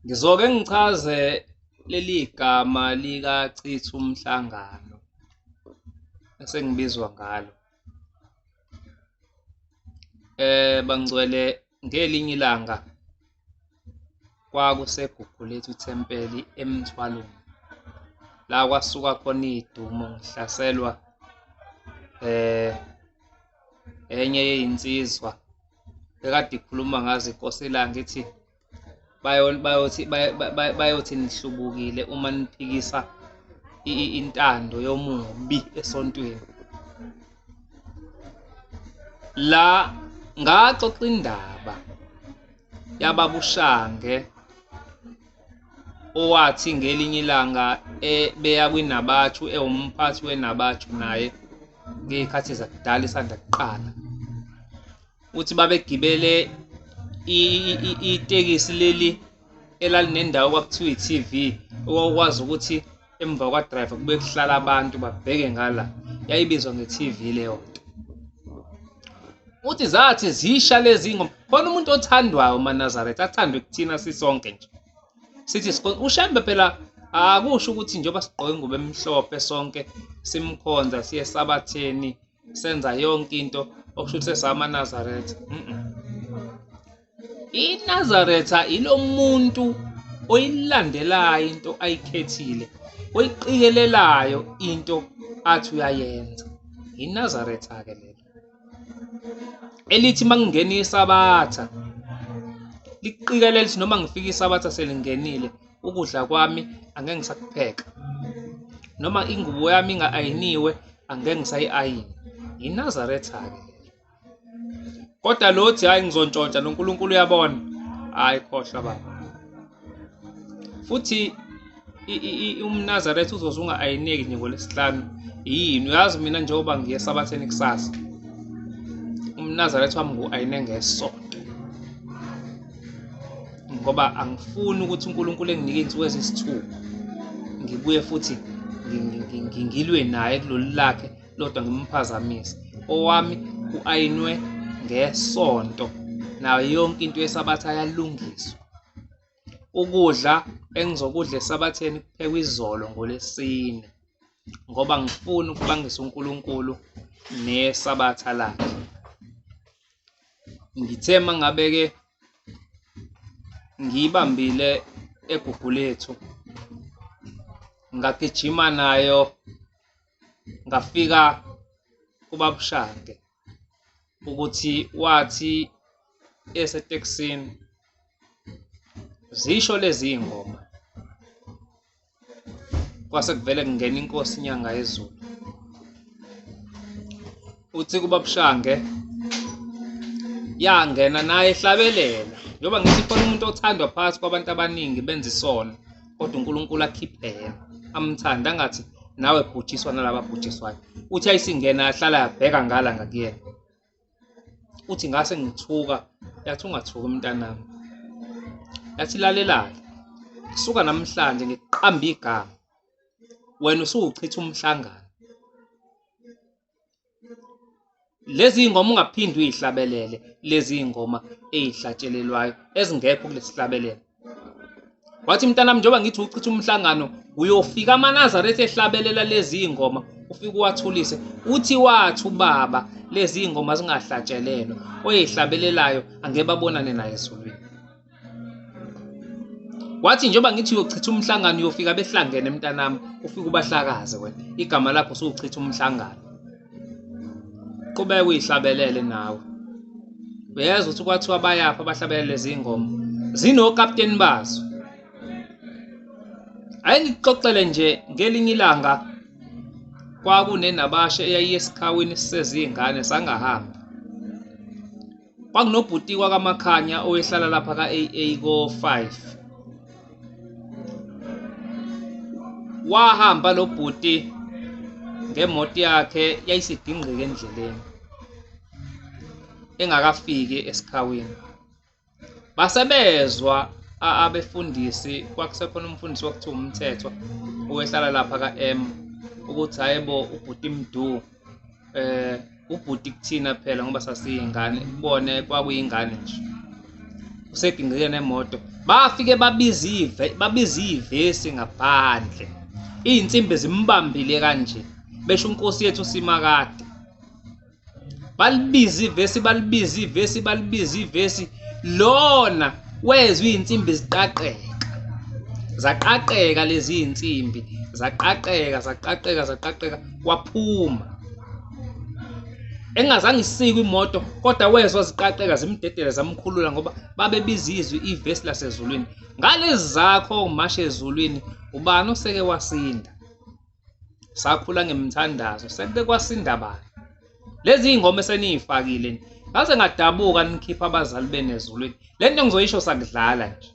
Ngizoke ngichaze leli gama lika chitha umhlangano esengibizwa ngalo. Bangcwele ngelinye ilanga kwakuseGugulethu ithempeli eMthwalweni la kwasuka khona idumo ngihlaselwa enye yezinsizwa ekade ikhuluma ngazo inkosi ilanga ithi bayothi nihlubukile uma niphikisa intando yomubi esontweni. La ngaxoxa indaba yababushange owathi ngelinye ilanga beya kwinabathu ewumphathi wenabathu naye ngezikhathi zakudala isanda kuqala uthi babegibele itekisi leli elalinendawo kwakuthiwa i-TV okwazi ukuthi emva kwa-driver kube kuhlala abantu babheke ngala yayibizwa nge-TV leyo nto. Uthi zathi zisha lezi ngoma khona umuntu othandwayo uManazaretha athandwe kuthina sisonke nje sithi uShembe phela akusho ukuthi njengoba sigqoke ingubo emhlophe sonke simkhonza siye esabatheni senza yonke into okusho ukuthi sesamaNazaretha. iNazaretha ilo muntu oyilandelayo into ayikhethile oyiqikelelayo into athi uyayenza. iNazaretha ke lelo elithi mangingena isabatha liqikelele lithi noma ngifika isabatha selingenile ukudla kwami angeke ngisakupheka noma ingubo yami inga-ayiniwe angeke ngisayi-ayini. iNazaretha ke kodwa lothi hayi ngizontshontsha noNkulunkulu uyabona hayi khohlwa baba. Futhi uMnazaretha uzoze unga-ayineki nje ngoLwesihlanu yini uyazi mina njengoba ngiye esabatheni kusasa uMnazaretha wami ngu-ayine ngesonto ngoba angifuni ukuthi uNkulunkulu enginike insuku eziyisithupha ngibuye futhi ngilwe naye kulolu lakhe lodwa ngimphazamise. Owami u-ayinwe ngesonto nayo yonke into yesabatha yalungiswa. Ukudla engizokudla esabatheni kuphekwa izolo ngoLwesine ngoba ngifuna ukubangisa uNkulunkulu nesabatha lakhe. Ngithe mangabe-ke ngiyibambile eGugulethu ngagijima nayo ngafika kubabushange ukuthi wathi esetekisini zisho lezi ngoma kwase kuvele kungena inkosi inyanga yezulu uthi kubabushange yangena naye ehlabelela njengoba ngithi khona umuntu othandwa phakathi kwabantu abaningi benza isono kodwa uNkulunkulu akhiphe yena amthanda angathi nawe bhujiswa nalaba bhujiswayo. Uthi ayisingena yahlala yabheka ngala ngakuyena uthi ngase ngithuka yathi ungathuki mntanami yathi lalelake kusuka namhlanje ngiqamba igama wena usuchitha umhlangano. Lezi ngoma ungaphindi uyihlabelele lezi ngoma ezihlatshelelwayo ezingekho kulesihlabelelo. Wathi mntanami njengoba ngithi uchitha umhlangano uyofika amaNazaretha ehlabelela lezi ngoma ufike uwathulise uthi wathi ubaba lezi ngoma zingahlatshelelwa oyihlabelelayo angeke babonane naye ezulwini. Wathi njengoba ngithi uyochitha umhlangano uyofika behlangene mntanami ufike ubahlakaze wena igama lakho usuchitha umhlangano. Qhubeka uyihlabelele nawe. Uyezwa ukuthi kwathiwa bayapha abahlabelele lezi ngoma zinokapteni bazo. Ayengixoxele nje ngelinye ilanga kwakunenabashe eyayiye esikhaweni sisezingane sangahamba. Kwakunobhuti kwakaMakhanya owehlala lapha ka-AA ko-5. Wahamba lo bhuti ngemoto yakhe yayisidingqika endleleni engakafiki esikhawini. Basebezwa abefundisi kwakusekhona umfundisi wakuthiwa uMthethwa owehlala lapha ka-M ukuthi hayibo ubhuti Mdu ubhuti kuthina phela ngoba sasiyingane kubone kwakuyingane nje. Usedingeke nemoto bafike babiza ivesi ngaphandle, iy'nsimbi zimbambile kanje, besho unkosi yethu Simakade. Balibiza ivesi, lona wezwe iy'nsimbi zaqaqeka lezi iy'nsimbi, zaqaqeka, waphuma. Engazange isikwe imoto, kodwa wezwa ziqaqeka zimdedela zamkhulula ngoba babebiza ivesi lasezulwini. Ngalezi zakho mashe ezulwini, ubani oseke wasinda? Sakhula ngemthandazo, sekuke kwasinda bani? Lezi iy'ngoma eseniy'fakile ngaze ngadabuka nikhipha abazali benezulwini. Le nto ngizoyisho sakudlala nje,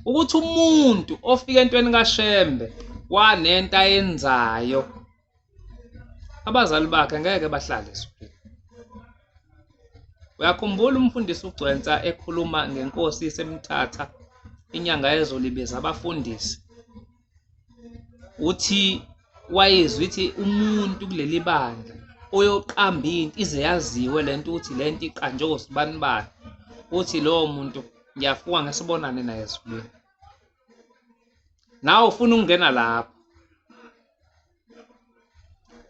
ukuthi umuntu ofika entweni kaShembe wanento ayenzayo, abazali bakhe ngeke bahlale ezulwini. Uyakhumbula umfundisi uGcwensa ekhuluma ngenkosi isemthatha inyanga yezolo ibiza abafundisi, uthi wayezwa ithi umuntu kuleli bandla oyoqamba into ize yaziwe lento ukuthi lento iqanjwe osibani bani, uthi lowo muntu ngiyafuka ngesibonane naye ezulwini. Nawe ufuna ukungena lapho.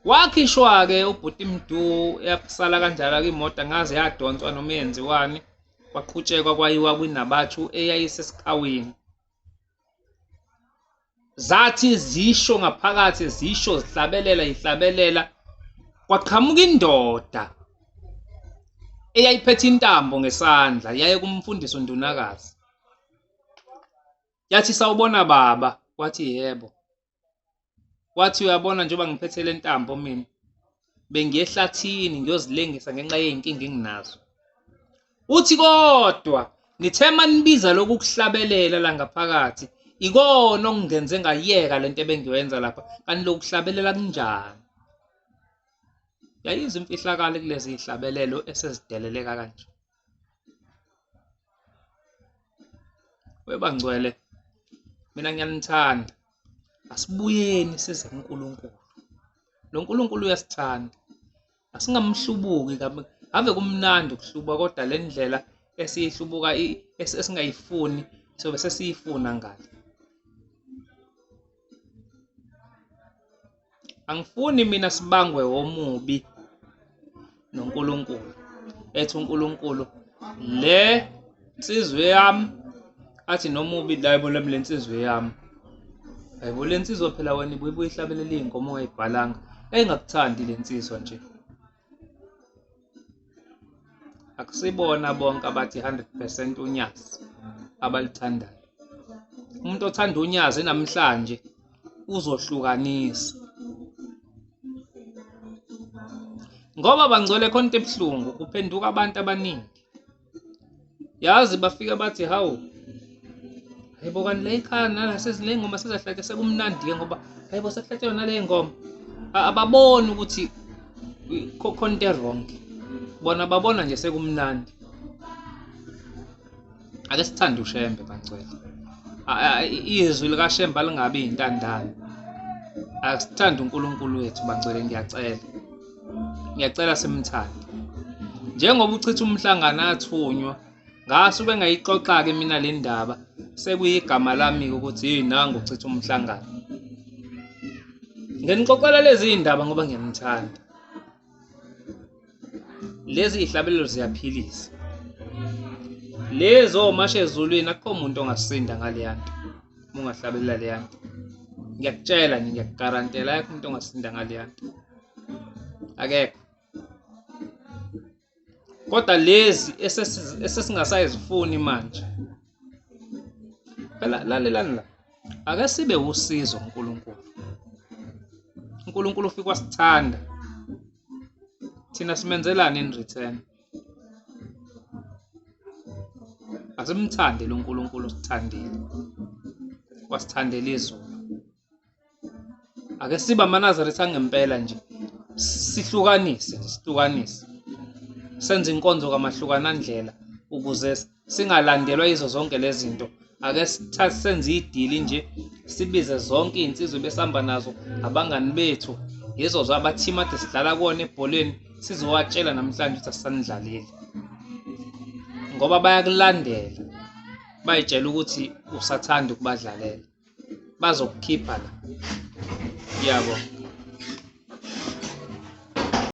Wakhishwa-ke ubhuti Mdu, yasala kanjalo imoto ngaze yadonswa noma yenziwani, kwaqhutshekwa kwayiwa kwinabathu eyayisesikhawini. Zathi zisho ngaphakathi, zihlabelela, kwaqhamuka indoda eyayiphethe intambo ngesandla, yaye kumfundisi uNdunakazi. Yathi sawubona baba? Wathi yebo. Wathi uyabona njengoba ngiphethe le ntambo mina bengiye ehlathini ngiyozilengisa ngenxa yey'nkinga enginazo. Uthi kodwa nithema nibiza lokhu kuhlabelela la ngaphakathi, ikona okungenze ngayeka lento ebengiyoyenza lapha, kanti lokhu kuhlabelela kunjani? Yayizwa imfihlakalo kulezi hlabelelo esezideleleka kanje. Webangcwele, mina ngiyanithanda. Asibuyeni size kuNkulunkulu. Lo Nkulunkulu uyasithanda. Asingamhlubuki ave kumnandi ukuhlubuka, kodwa le ndlela esiyihlubuka esingayifuni sobe sesiyifuna ngale. Angifuni mina sibangwe omubi noNkulunkulu. Ethi uNkulunkulu le nsizwe yami, athi nomubi la yibona le nsizwe yami. Hayibo le nsizwa phela wena ibuye ihlabelela iy'nkomo ongayibhalanga. Engakuthandi le nsizwa nje. Akusibona bonke abathi 100% uNyazi abalithandayo. Umuntu othanda uNyazi namhlanje uzohlukanisa. Ngoba bangcwele khona into ebuhlungu, kuphenduka abantu abaningi. Yazi bafika bathi hawu, hayibo kanti le ikhaya nale ngoma sezahleke sekumnandi-ke ngoba hayibo sekuhlethelwa nale ngoma. Ababoni ukuthi khona into wrong. Bona babona nje sekumnandi. Ake sithande uShembe bangcwele. Izwi likaShembe lingabi intandane. Asithande uNkulunkulu wethu bangcwele, ngiyacela simthande. Njengoba uchitha umhlangano athunywa, ngasuke ngayixoxa-ke mina le ndaba, sekuyigama lami ukuthi nangu uchitha umhlangano. Ngenixoxela lezi ndaba ngoba ngiyamthanda. Lezi hlabelelo ziyaphilisa. Lezo mashe ezulwini akukho umuntu ongasinda ngaleya nto. Ungahlabelela leya nto. Ngiyakutshela nje, ngiyakugarantela akukho umuntu ongasinda ngaleya nto. Akekho. Kodwa lezi esesingasayizifuni manje. Phela lalelani la. Ake sibe usizo uNkulunkulu. uNkulunkulu ufika wasithanda. Thina simenzelani in return? Asimthande lo uNkulunkulu osithandile. Wasithandela izulu. Ake siba amaNazaretha angempela nje. Sihlukanise. Senze inkonzo kamahlukana ndlela ukuze singalandelwa izo zonke lezi zinto. Ake senze idili nje, sibize zonke iy'nsizwe besihamba nazo, abangani bethu, yizo zabathima ade sidlala kuwona ebholeni, sizowatshela namhlanje ukuthi asisanidlalile. Ngoba bayakulandela. bayitshela ukuthi usathanda ukubadlalela, bazokukhipha la. Yabo.